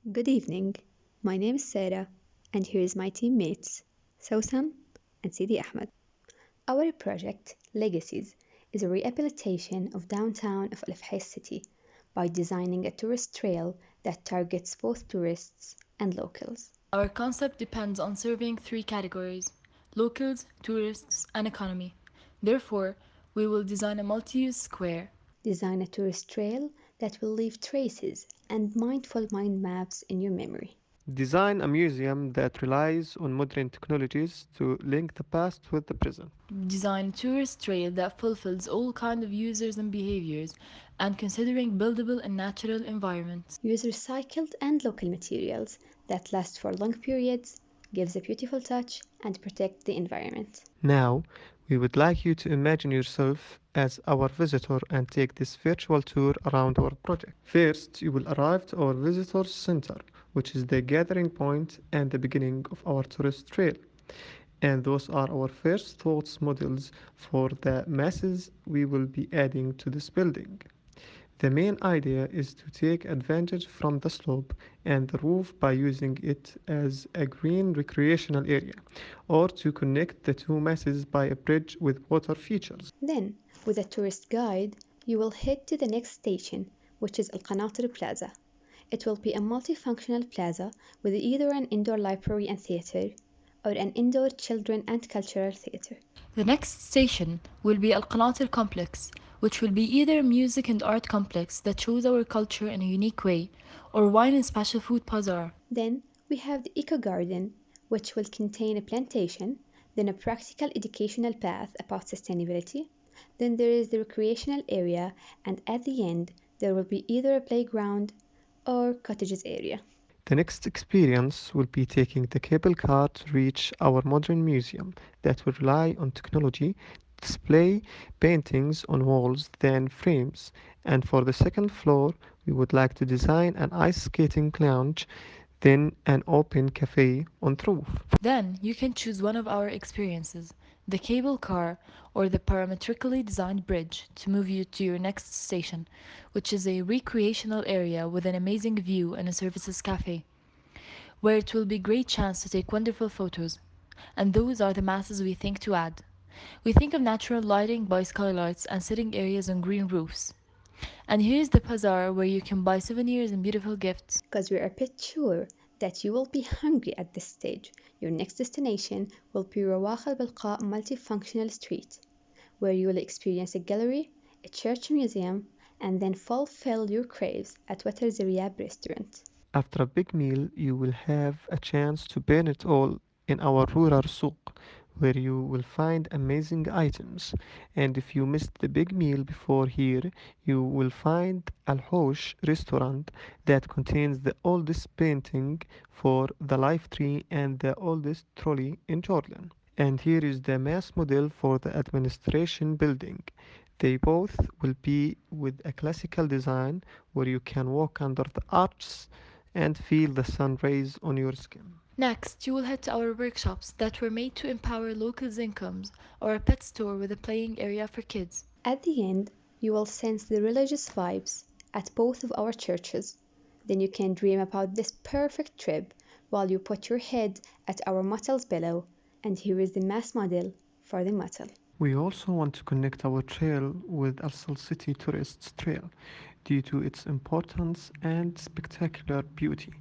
Good evening. My name is Sarah, and here is my teammates, Sousan and Sidi Ahmed. Our project, Legacies, is a rehabilitation of downtown of Al Fahis city by designing a tourist trail that targets both tourists and locals. Our concept depends on serving three categories: locals, tourists, and economy. Therefore, we will design a multi-use square. Design a tourist trail that will leave traces and mindful mind maps in your memory. Design a museum that relies on modern technologies to link the past with the present. Design a tourist trail that fulfills all kinds of users and behaviors, and considering buildable and natural environments. Use recycled and local materials that last for long periods, gives a beautiful touch, and protect the environment. Now, we would like you to imagine yourself as our visitor and take this virtual tour around our project. First, you will arrive to our visitors center, which is the gathering point and the beginning of our tourist trail. And those are our first thoughts models for the masses we will be adding to this building. The main idea is to take advantage from the slope and the roof by using it as a green recreational area, or to connect the two masses by a bridge with water features. Then, with a tourist guide, you will head to the next station, which is Al Qanatir Plaza. It will be a multifunctional plaza with either an indoor library and theatre or an indoor children and cultural theatre. The next station will be Al Qanatir Complex, which will be either a music and art complex that shows our culture in a unique way, or wine and special food bazaar. Then we have the Eco Garden, which will contain a plantation, then a practical educational path about sustainability, then there is the recreational area, and at the end there will be either a playground or cottages area. The next experience will be taking the cable car to reach our modern museum that will rely on technology to display paintings on walls than frames. And for the second floor, we would like to design an ice skating lounge, then an open cafe on the roof. Then you can choose one of our experiences, the cable car or the parametrically designed bridge, to move you to your next station, which is a recreational area with an amazing view and a services cafe, where it will be a great chance to take wonderful photos. And those are the masses we think to add. We think of natural lighting by skylights and sitting areas on green roofs. And here's the bazaar where you can buy souvenirs and beautiful gifts. Because we are a bit sure that you will be hungry at this stage, your next destination will be Rawaq al-Balqa Multifunctional Street, where you will experience a gallery, a church museum, and then fulfill your craves at Water Zariab restaurant. After a big meal, you will have a chance to burn it all in our rural souk, where you will find amazing items. And if you missed the big meal before here, you will find Al Hosh restaurant that contains the oldest painting for the life tree and the oldest trolley in Jordan. And here is the mass model for the administration building. They both will be with a classical design where you can walk under the arches and feel the sun rays on your skin. Next, you will head to our workshops that were made to empower locals' incomes, or a pet store with a playing area for kids. At the end, you will sense the religious vibes at both of our churches. Then you can dream about this perfect trip while you put your head at our motels below, and here is the mass model for the motel. We also want to connect our trail with Al Sal City Tourists Trail due to its importance and spectacular beauty.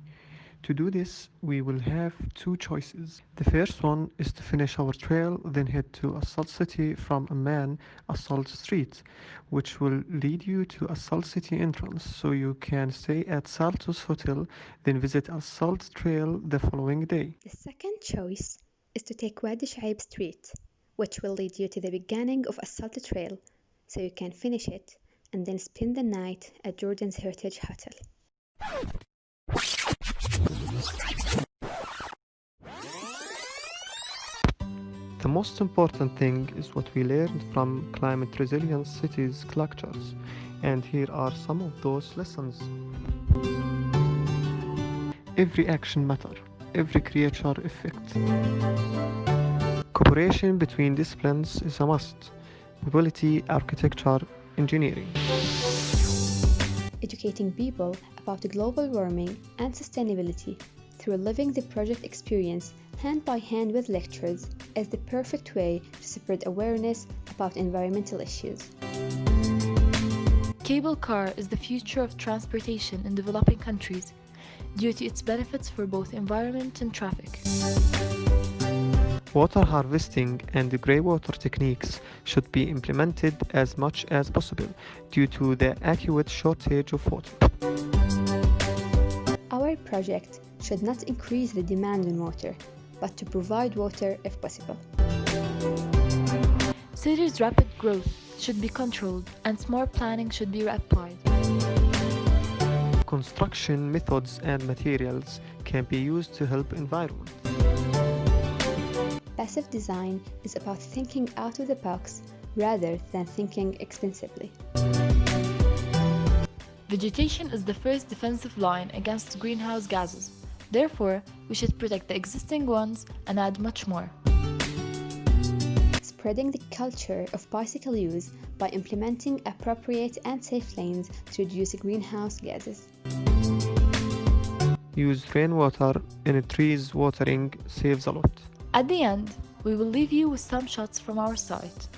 To do this, we will have two choices. The first one is to finish our trail, then head to Asal City from Amman Asal Street, which will lead you to Asal City entrance, so you can stay at Saltus Hotel, then visit Asal Trail the following day. The second choice is to take Wadi Shaib Street, which will lead you to the beginning of Asalt Trail, so you can finish it and then spend the night at Jordan's Heritage Hotel. The most important thing is what we learned from climate resilient cities lectures, and here are some of those lessons. Every action matters, every creature effect. Cooperation between disciplines is a must. Mobility, architecture, engineering. Educating people about global warming and sustainability through living the project experience hand by hand with lectures is the perfect way to spread awareness about environmental issues. Cable car is the future of transportation in developing countries due to its benefits for both environment and traffic. Water harvesting and greywater techniques should be implemented as much as possible due to the acute shortage of water. Our project should not increase the demand on water, but to provide water if possible. Cities' rapid growth should be controlled and smart planning should be applied. Construction methods and materials can be used to help environment. Passive design is about thinking out of the box rather than thinking expensively. Vegetation is the first defensive line against greenhouse gases. Therefore, we should protect the existing ones and add much more. Spreading the culture of bicycle use by implementing appropriate and safe lanes to reduce greenhouse gases. Use rainwater in trees watering saves a lot. At the end, we will leave you with some shots from our site.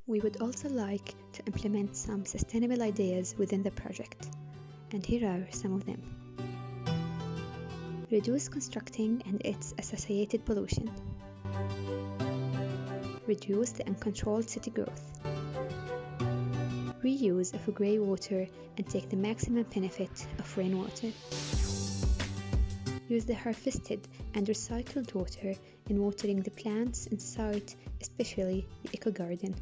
We would also like to implement some sustainable ideas within the project, and here are some of them. Reduce constructing and its associated pollution. Reduce the uncontrolled city growth. Reuse of grey water and take the maximum benefit of rainwater. Use the harvested and recycled water in watering the plants inside, especially the eco-garden.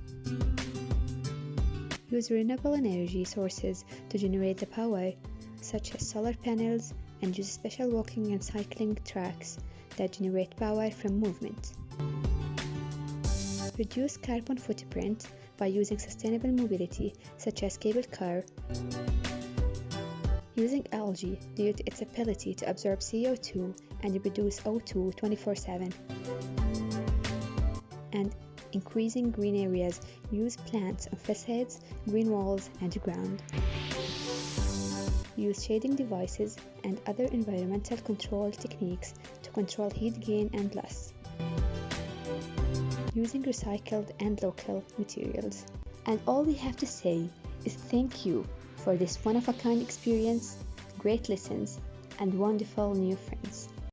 Use renewable energy sources to generate the power, such as solar panels, and use special walking and cycling tracks that generate power from movement. Reduce carbon footprint by using sustainable mobility, such as cable car. Using algae due to its ability to absorb CO2 and produce O2 24/7. And increasing green areas, use plants on facades, green walls, and ground. Use shading devices and other environmental control techniques to control heat gain and loss. Using recycled and local materials. And all we have to say is thank you for this one-of-a-kind experience, great lessons, and wonderful new friends.